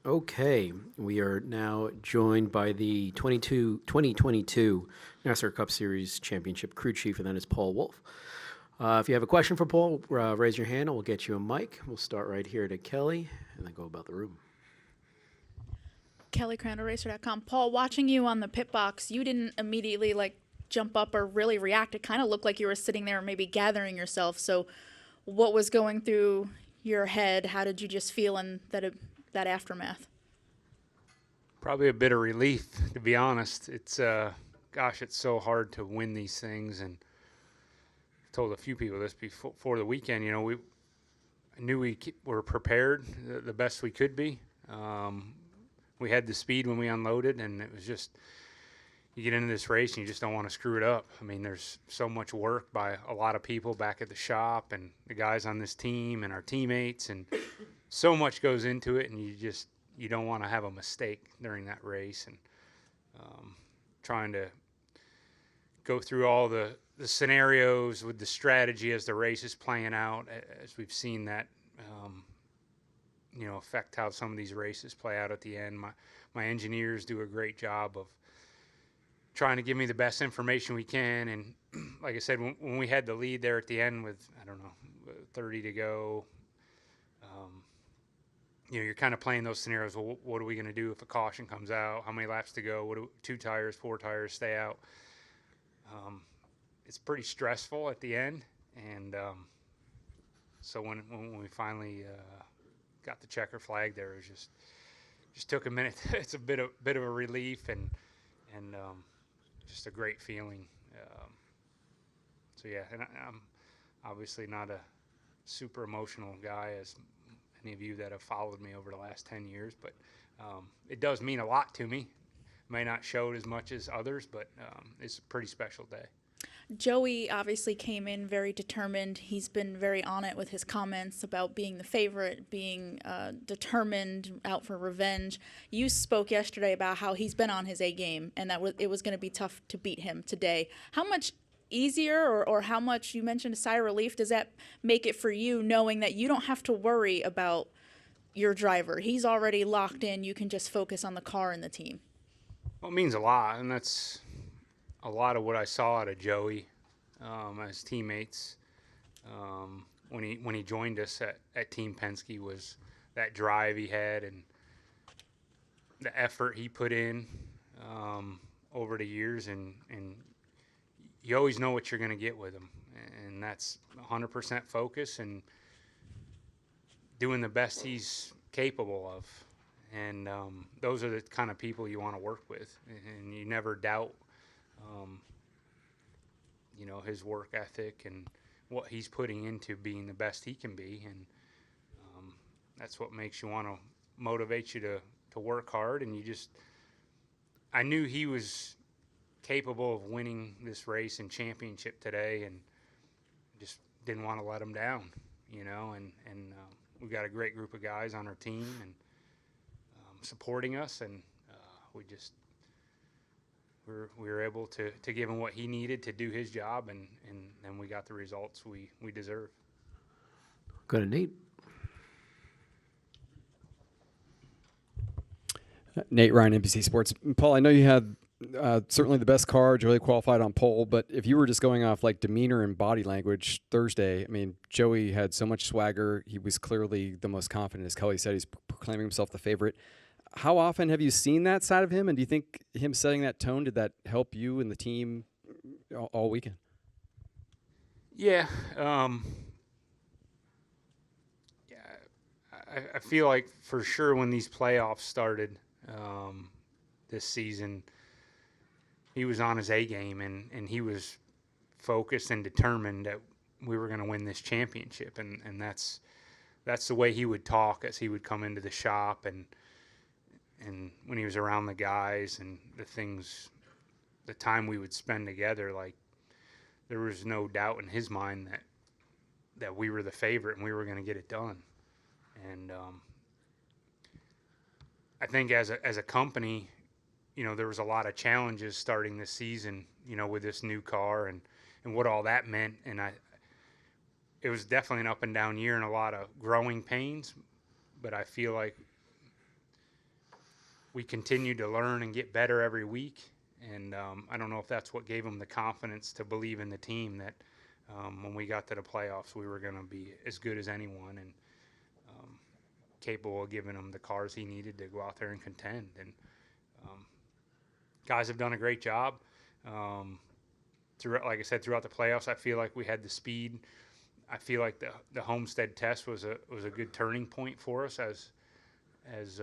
Okay, we are now joined by the 2022 Nascar Cup Series Championship crew chief, and that is Paul Wolfe. If you have a question for Paul, raise your hand and we'll get you a mic. We'll start right here to Kelly and then go about the room. Kelly KraunerRacer.com. Paul, watching you on the pit box, you didn't immediately jump up or really react. It kind of looked like you were sitting there maybe gathering yourself. So, what was going through your head? How did you just feel in that aftermath? Probably a bit of relief, to be honest. Gosh, it's so hard to win these things. And I've told a few people this before the weekend. We knew we were prepared the best we could be. We had the speed when we unloaded, and it was just you get into this race and you just don't want to screw it up. I mean, there's so much work by a lot of people back at the shop and the guys on this team and our teammates, and so much goes into it, and you don't want to have a mistake during that race. And trying to go through all the scenarios with the strategy as the race is playing out, as we've seen that affect how some of these races play out at the end. My engineers do a great job of trying to give me the best information we can. And like I said, when we had the lead there at the end with, I don't know, 30 to go, you're kind of playing those scenarios. Well, what are we going to do if a caution comes out? How many laps to go? Two tires, four tires stay out? It's pretty stressful at the end. And so when we finally got the checker flag there, it was just took a minute. It's a bit of a relief and just a great feeling. So yeah, and I'm obviously not a super emotional guy, as any of you that have followed me over the last 10 years, but it does mean a lot to me. May not show it as much as others, but it's a pretty special day. Joey obviously came in very determined. He's been very on it with his comments about being the favorite, being determined, out for revenge. You spoke yesterday about how he's been on his A game and that it was going to be tough to beat him today. How much easier or how much, you mentioned a sigh of relief, does that make it for you, knowing that you don't have to worry about your driver? He's already locked in. You can just focus on the car and the team. Well, it means a lot, and that's a lot of what I saw out of Joey as teammates when he joined us at Team Penske, was that drive he had and the effort he put in over the years, and you always know what you're going to get with him, and that's 100% focus and doing the best he's capable of. And those are the kind of people you want to work with, and you never doubt his work ethic and what he's putting into being the best he can be. And that's what makes you want to motivate you to work hard. And I knew he was capable of winning this race and championship today, and just didn't want to let him down, and we've got a great group of guys on our team and supporting us, and we were able to give him what he needed to do his job, and then we got the results we deserve. Go to Nate. Nate Ryan, NBC Sports. Paul, I know you had certainly the best car, Joey qualified on pole, but if you were just going off like demeanor and body language Thursday, I mean, Joey had so much swagger. He was clearly the most confident. As Kelly said, he's proclaiming himself the favorite. How often have you seen that side of him, and do you think him setting that tone, did that help you and the team all weekend? Yeah. I feel like for sure when these playoffs started this season, he was on his A game, and he was focused and determined that we were going to win this championship. And that's the way he would talk as he would come into the shop, and when he was around the guys and the time we would spend together, like there was no doubt in his mind that we were the favorite and we were going to get it done. And I think as a company, there was a lot of challenges starting this season, with this new car and what all that meant. And it was definitely an up and down year and a lot of growing pains, but I feel like we continued to learn and get better every week. And I don't know if that's what gave them the confidence to believe in the team that when we got to the playoffs, we were going to be as good as anyone and capable of giving him the cars he needed to go out there and contend. And guys have done a great job. Like I said, throughout the playoffs, I feel like we had the speed. I feel like the Homestead test was a good turning point for us as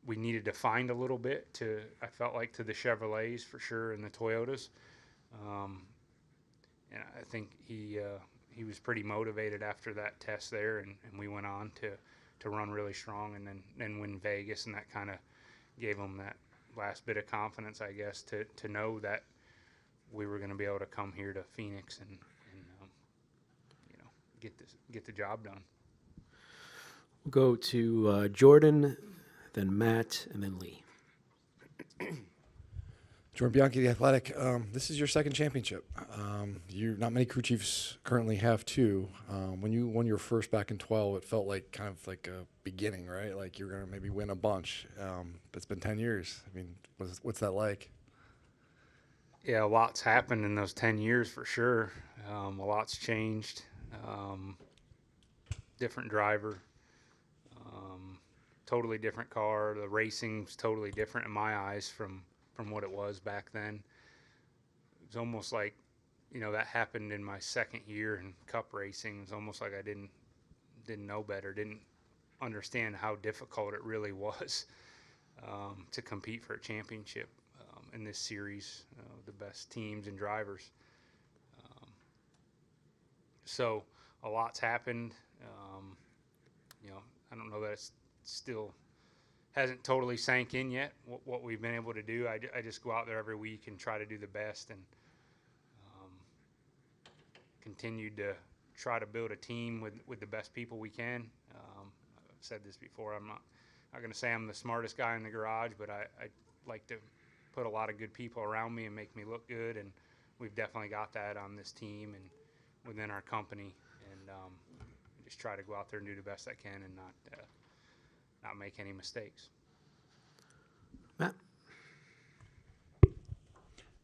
we needed to find a little bit I felt like to the Chevrolets for sure and the Toyotas. And I think he was pretty motivated after that test there, and we went on to run really strong and then win Vegas, and that kind of gave him that last bit of confidence, I guess, to know that we were going to be able to come here to Phoenix and get the job done. We'll go to Jordan, then Matt, and then Lee. Jordan Bianchi, The Athletic. This is your second championship. Not many crew chiefs currently have two. When you won your first back in 12, it felt like kind of like a beginning, right? Like you're going to maybe win a bunch. But it's been 10 years. I mean, what's that like? Yeah, a lot's happened in those 10 years for sure. A lot's changed. Different driver. Totally different car. The racing's totally different in my eyes from what it was back then. It was almost like, that happened in my second year in Cup racing. It's almost like I didn't know better, didn't understand how difficult it really was to compete for a championship in this series, the best teams and drivers. So a lot's happened. I don't know that it's still hasn't totally sank in yet what we've been able to do. I just go out there every week and try to do the best and continue to try to build a team with the best people we can. I've said this before. I'm not going to say I'm the smartest guy in the garage, but I like to put a lot of good people around me and make me look good, and we've definitely got that on this team and within our company. And just try to go out there and do the best I can and not make any mistakes.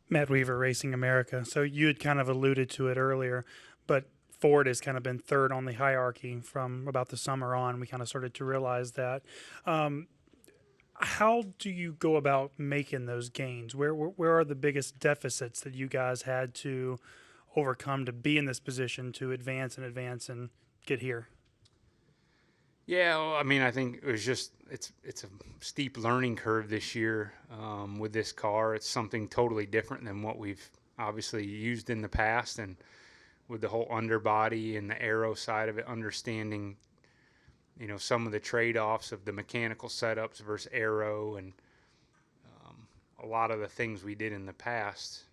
Matt Weaver, Racing America. So you had kind of alluded to it earlier, but Ford has kind of been third on the hierarchy from about the summer on. We kind of started to realize that. How do you go about making those gains? Where are the biggest deficits that you guys had to overcome to be in this position to advance and get here? Yeah, well, I mean, I think it was just it's a steep learning curve this year with this car. It's something totally different than what we've obviously used in the past, and with the whole underbody and the aero side of it, understanding, some of the trade-offs of the mechanical setups versus aero, and a lot of the things we did in the past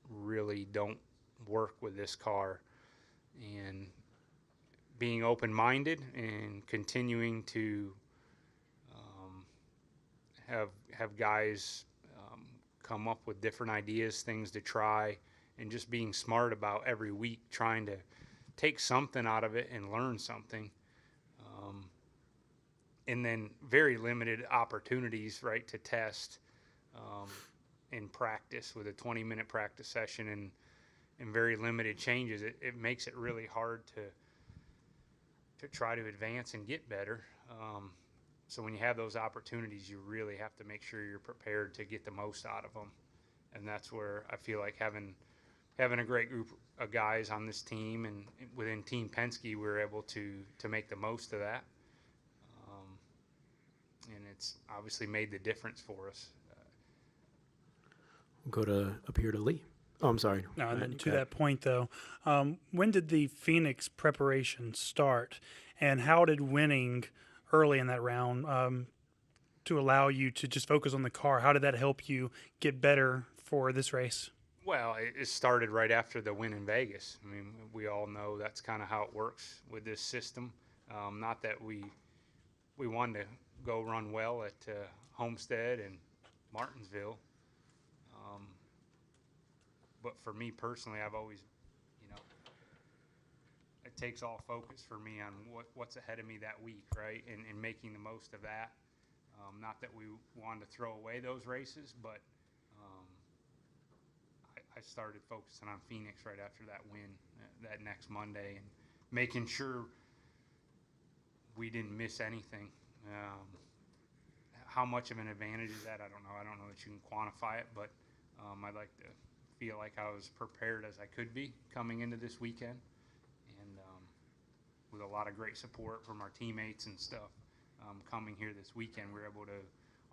really don't work with this car. And being open-minded and continuing to have guys come up with different ideas, things to try, and just being smart about every week trying to take something out of it and learn something. And then very limited opportunities, right, to test in practice with a 20-minute practice session and very limited changes. It makes it really hard to try to advance and get better. So when you have those opportunities, you really have to make sure you're prepared to get the most out of them. And that's where I feel like having a great group of guys on this team and within Team Penske, we're able to make the most of that. And it's obviously made the difference for us. We'll go up here to Lee. Oh, I'm sorry. No, and then Matt, to go that point, though, when did the Phoenix preparation start, and how did winning early in that round to allow you to just focus on the car, how did that help you get better for this race? Well, it started right after the win in Vegas. I mean, we all know that's kind of how it works with this system. Not that we wanted to go run well at Homestead and Martinsville. But for me personally, I've always, it takes all focus for me on what's ahead of me that week, right? And making the most of that. Not that we wanted to throw away those races, but I started focusing on Phoenix right after that win that next Monday and making sure we didn't miss anything. How much of an advantage is that? I don't know. I don't know that you can quantify it, but I'd like to feel like I was prepared as I could be coming into this weekend, and with a lot of great support from our teammates and stuff. Coming here this weekend, we were able to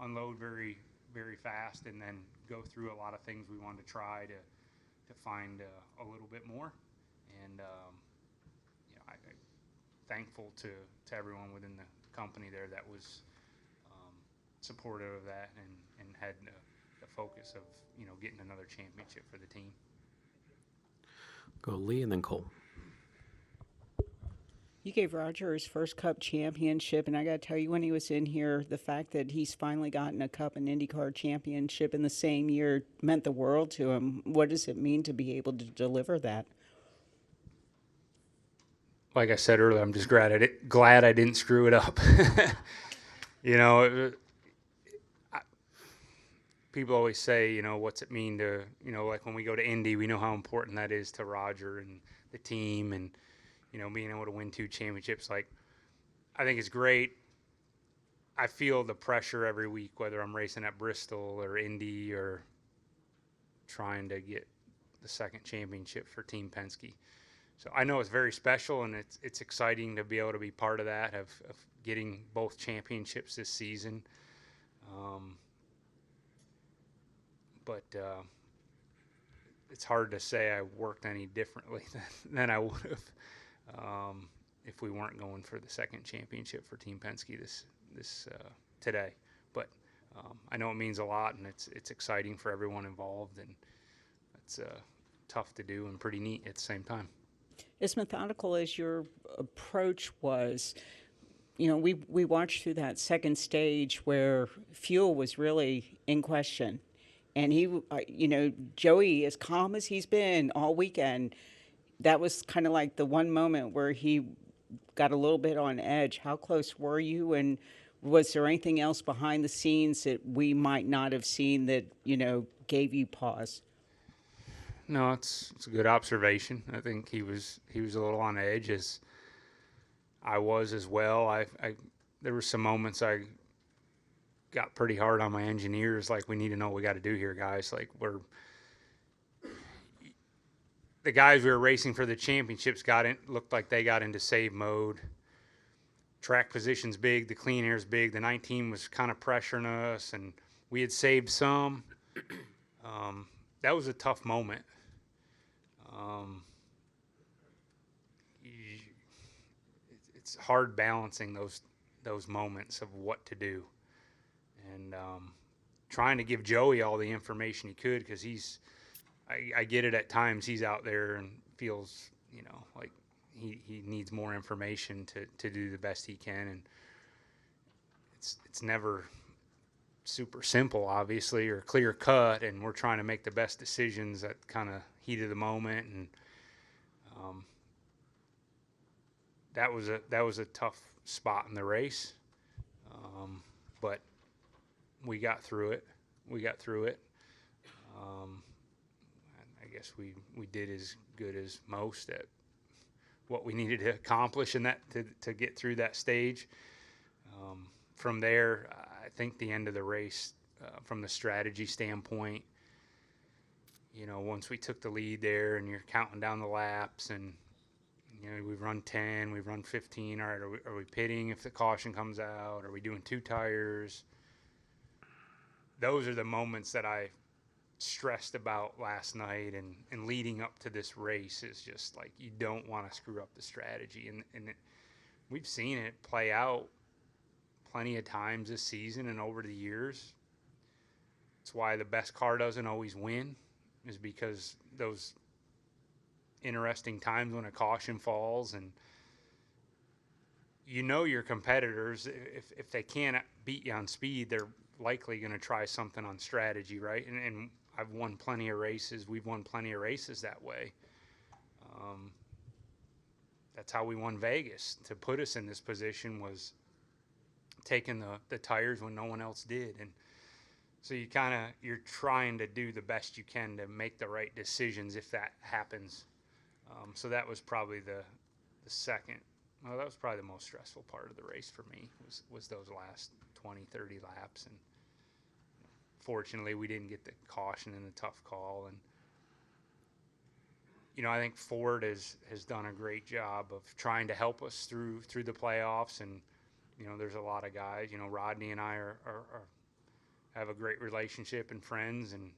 unload very, very fast, and then go through a lot of things we wanted to try to find a little bit more. And I'm thankful to everyone within the company there that was supportive of that and had the focus of getting another championship for the team. Go Lee and then Cole. You gave Roger his first Cup championship, and I got to tell you, when he was in here, the fact that he's finally gotten a Cup and IndyCar championship in the same year meant the world to him. What does it mean to be able to deliver that? Like I said earlier, I'm just glad I didn't screw it up. People always say, what's it mean to, like when we go to Indy, we know how important that is to Roger and the team, and being able to win 2 championships. Like, I think it's great. I feel the pressure every week, whether I'm racing at Bristol or Indy or trying to get the second championship for Team Penske. So I know it's very special, and it's exciting to be able to be part of that, of getting both championships this season. But it's hard to say I worked any differently than I would have if we weren't going for the second championship for Team Penske this today. But I know it means a lot, and it's exciting for everyone involved, and it's tough to do and pretty neat at the same time. As methodical as your approach was, we watched through that second stage where fuel was really in question. And he, Joey, as calm as he's been all weekend, that was kind of like the one moment where he got a little bit on edge. How close were you? And was there anything else behind the scenes that we might not have seen that, gave you pause? No, it's a good observation. I think he was a little on edge, as I was as well. There were some moments I got pretty hard on my engineers, like, we need to know what we got to do here, guys. Like, the guys we were racing for the championships looked like they got into save mode. Track position's big, the clean air's big. The 19 was kind of pressuring us, and we had saved some. That was a tough moment. It's hard balancing those moments of what to do, and trying to give Joey all the information he could, because I get it at times. He's out there and feels, like he needs more information to do the best he can, and it's never super simple, obviously, or clear cut, and we're trying to make the best decisions at kind of heat of the moment, and that was a tough spot in the race, but we got through it. I guess we did as good as most at what we needed to accomplish in that to get through that stage. From there, I think the end of the race, from the strategy standpoint, once we took the lead there and you're counting down the laps, and we've run 10, we've run 15. All right, are we pitting if the caution comes out? Are we doing 2 tires? Those are the moments that I stressed about last night, and leading up to this race is just like, you don't want to screw up the strategy, and we've seen it play out plenty of times this season and over the years. It's why the best car doesn't always win, is because those interesting times when a caution falls, and your competitors, if they can't beat you on speed, they're likely going to try something on strategy, right? And I've won plenty of races. We've won plenty of races that way. That's how we won Vegas. To put us in this position was taking the tires when no one else did. And so you're trying to do the best you can to make the right decisions if that happens. So that was probably the second. Well, that was probably the most stressful part of the race for me was those last 20, 30 laps. And fortunately, we didn't get the caution in the tough call. And I think Ford has done a great job of trying to help us through the playoffs. And there's a lot of guys. Rodney and I have a great relationship and friends, and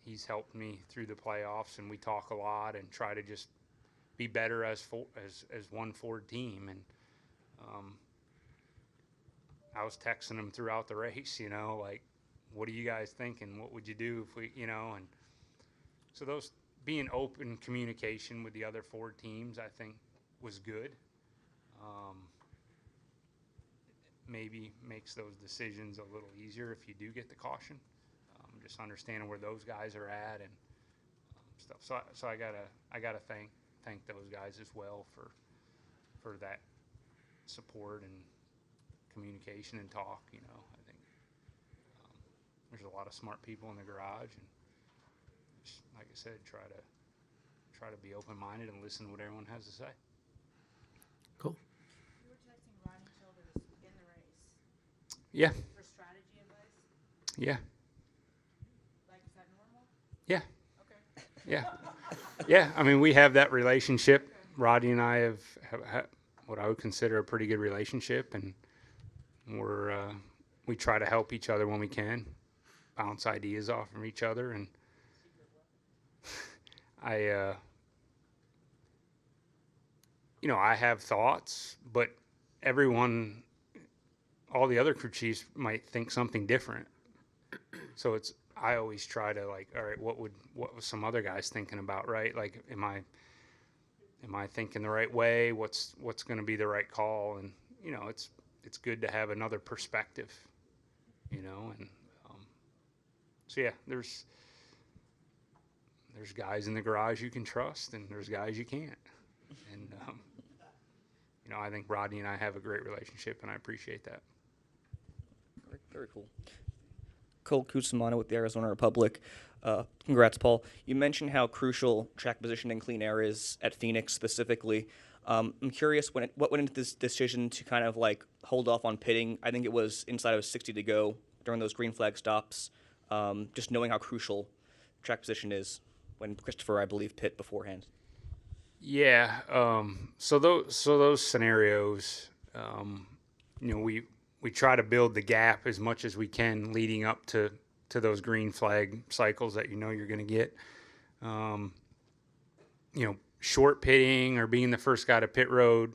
he's helped me through the playoffs. And we talk a lot and try to just be better as one Ford team. And I was texting him throughout the race, like, what are you guys thinking? What would you do if we, and so those being open communication with the other Ford teams, I think was good. Maybe makes those decisions a little easier if you do get the caution. Just understanding where those guys are at and stuff. So I gotta thank those guys as well for that support and communication and talk. I think there's a lot of smart people in the garage, and just, like I said, try to be open-minded and listen to what everyone has to say. Cool. You were texting Rodney Childers in the race Yeah. for strategy advice. Yeah. Like, is that normal? Yeah. Okay. Yeah. Yeah. I mean, we have that relationship. Rodney and I have what I would consider a pretty good relationship, and we try to help each other when we can, bounce ideas off from each other. And I have thoughts, but all the other crew chiefs might think something different. So I always try to, like, all right, what was some other guys thinking about, right? Like, am I thinking the right way? What's going to be the right call? And it's good to have another perspective, and so yeah, there's guys in the garage you can trust, and there's guys you can't. And I think Rodney and I have a great relationship, and I appreciate that. Very cool. Cole Cusimano with the Arizona Republic. Congrats, Paul. You mentioned how crucial track position and clean air is at Phoenix specifically. I'm curious what went into this decision to kind of like hold off on pitting. I think it was inside of 60 to go during those green flag stops. Just knowing how crucial track position is when Christopher, I believe, pit beforehand. Yeah. So those scenarios, we try to build the gap as much as we can leading up to those green flag cycles that you're going to get. Short pitting or being the first guy to pit road,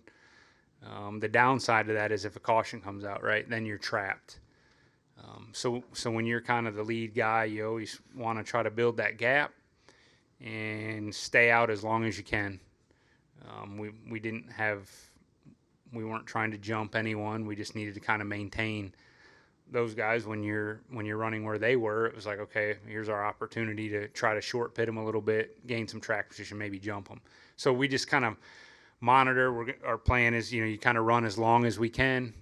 the downside of that is if a caution comes out, right, then you're trapped. So when you're kind of the lead guy, you always want to try to build that gap and stay out as long as you can. We weren't trying to jump anyone. We just needed to kind of maintain those guys. When you're running where they were, it was like, okay, here's our opportunity to try to short pit them a little bit, gain some track position, maybe jump them. So we just kind of monitor. Our plan is, you kind of run as long as we can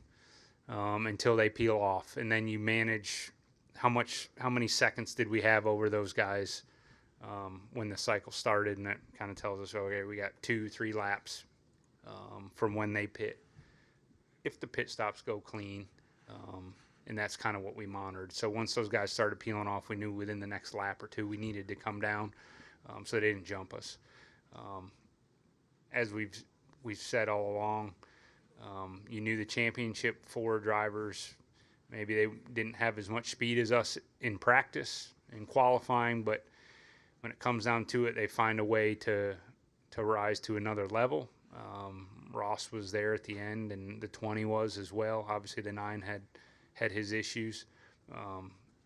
until they peel off, and then you manage how many seconds did we have over those guys when the cycle started, and that kind of tells us, okay, we got 2-3 laps from when they pit. If the pit stops go clean, and that's kind of what we monitored. So once those guys started peeling off, we knew within the next lap or two we needed to come down so they didn't jump us. As we've said all along, you knew the championship Ford drivers, maybe they didn't have as much speed as us in practice, in qualifying, but when it comes down to it, they find a way to rise to another level. Ross was there at the end, and the 20 was as well. Obviously, the 9 had his issues,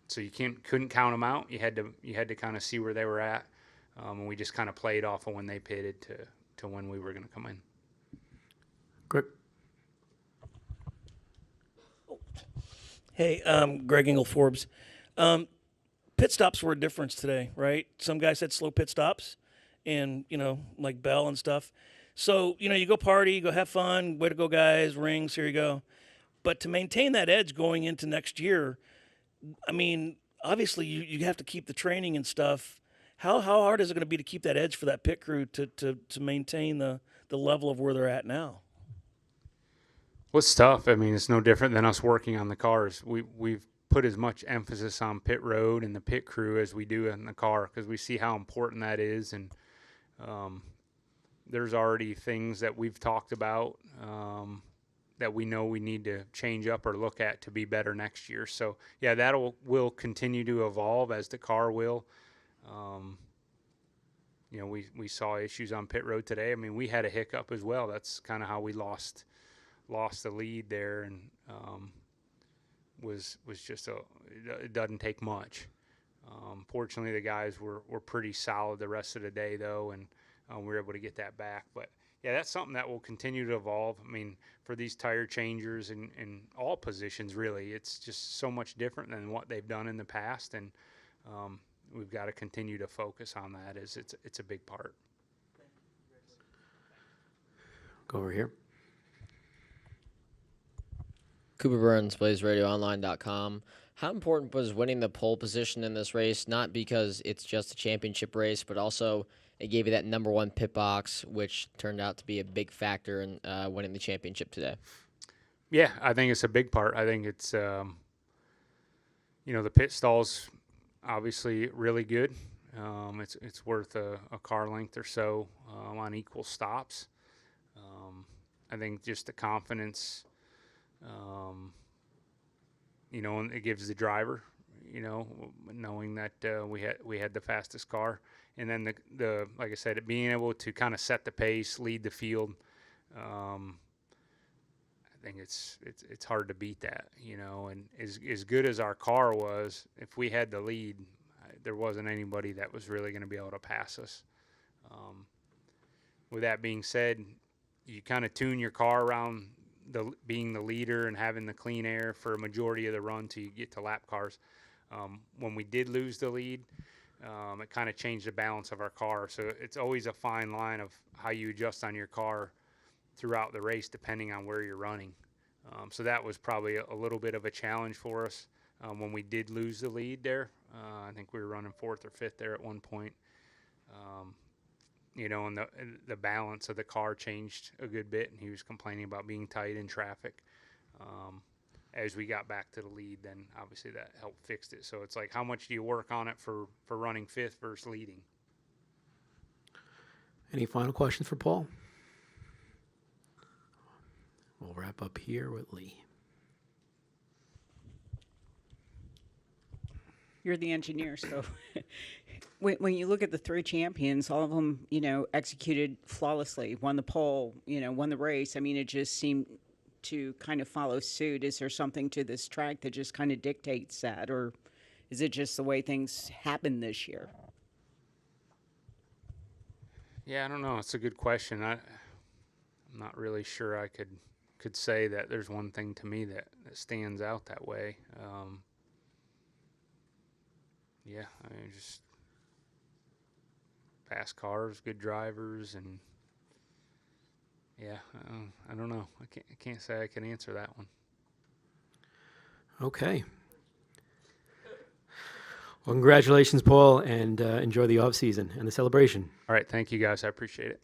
so you couldn't count them out. You had to kind of see where they were at, and we just kind of played off of when they pitted to when we were going to come in. Greg. Hey, Greg Engel, Forbes. Pit stops were a difference today, right? Some guys had slow pit stops, and like Bell and stuff. So you go party, go have fun, way to go, guys, rings, here you go. But to maintain that edge going into next year, I mean, obviously you have to keep the training and stuff. How hard is it going to be to keep that edge for that pit crew to maintain the level of where they're at now? Well, it's tough. I mean, it's no different than us working on the cars. We've put as much emphasis on pit road and the pit crew as we do in the car because we see how important that is. And there's already things that we've talked about that we know we need to change up or look at to be better next year. So, yeah, will continue to evolve as the car will. You know, we saw issues on pit road today. I mean, we had a hiccup as well. That's kind of how we lost the lead there, and was just it doesn't take much. Fortunately, the guys were pretty solid the rest of the day though, and we were able to get that back. But yeah, that's something that will continue to evolve. I mean, for these tire changers in all positions, really, it's just so much different than what they've done in the past, and we've got to continue to focus on that. As it's a big part. Go over here. Cooper Burns, BlazeRadioOnline.com. How important was winning the pole position in this race? Not because it's just a championship race, but also it gave you that number one pit box, which turned out to be a big factor in winning the championship today. Yeah, I think it's a big part. I think it's, the pit stall's obviously really good. It's worth a car length or so on equal stops. I think just the confidence, and it gives the driver, knowing that we had the fastest car, and then the like I said, being able to kind of set the pace, lead the field. I think it's hard to beat that, and as good as our car was, if we had the lead, there wasn't anybody that was really going to be able to pass us. With that being said, you kind of tune your car around being the leader and having the clean air for a majority of the run till you get to lap cars. When we did lose the lead, it kind of changed the balance of our car. So it's always a fine line of how you adjust on your car throughout the race depending on where you're running. So that was probably a little bit of a challenge for us when we did lose the lead there. I think we were running fourth or fifth there at one point. And the balance of the car changed a good bit, and he was complaining about being tight in traffic. As we got back to the lead, then obviously that helped fix it. So it's like, how much do you work on it for running fifth versus leading? Any final questions for Paul? We'll wrap up here with Lee. You're the engineer, so when you look at the three champions, all of them, executed flawlessly, won the pole, won the race. I mean, it just seemed to kind of follow suit. Is there something to this track that just kind of dictates that, or is it just the way things happen this year? Yeah, I don't know. It's a good question. I'm not really sure I could say that there's one thing to me that stands out that way. Yeah, I mean, just fast cars, good drivers, and yeah, I don't know. I can't say I can answer that one. Okay. Well, congratulations, Paul, and enjoy the off season and the celebration. All right, thank you guys. I appreciate it.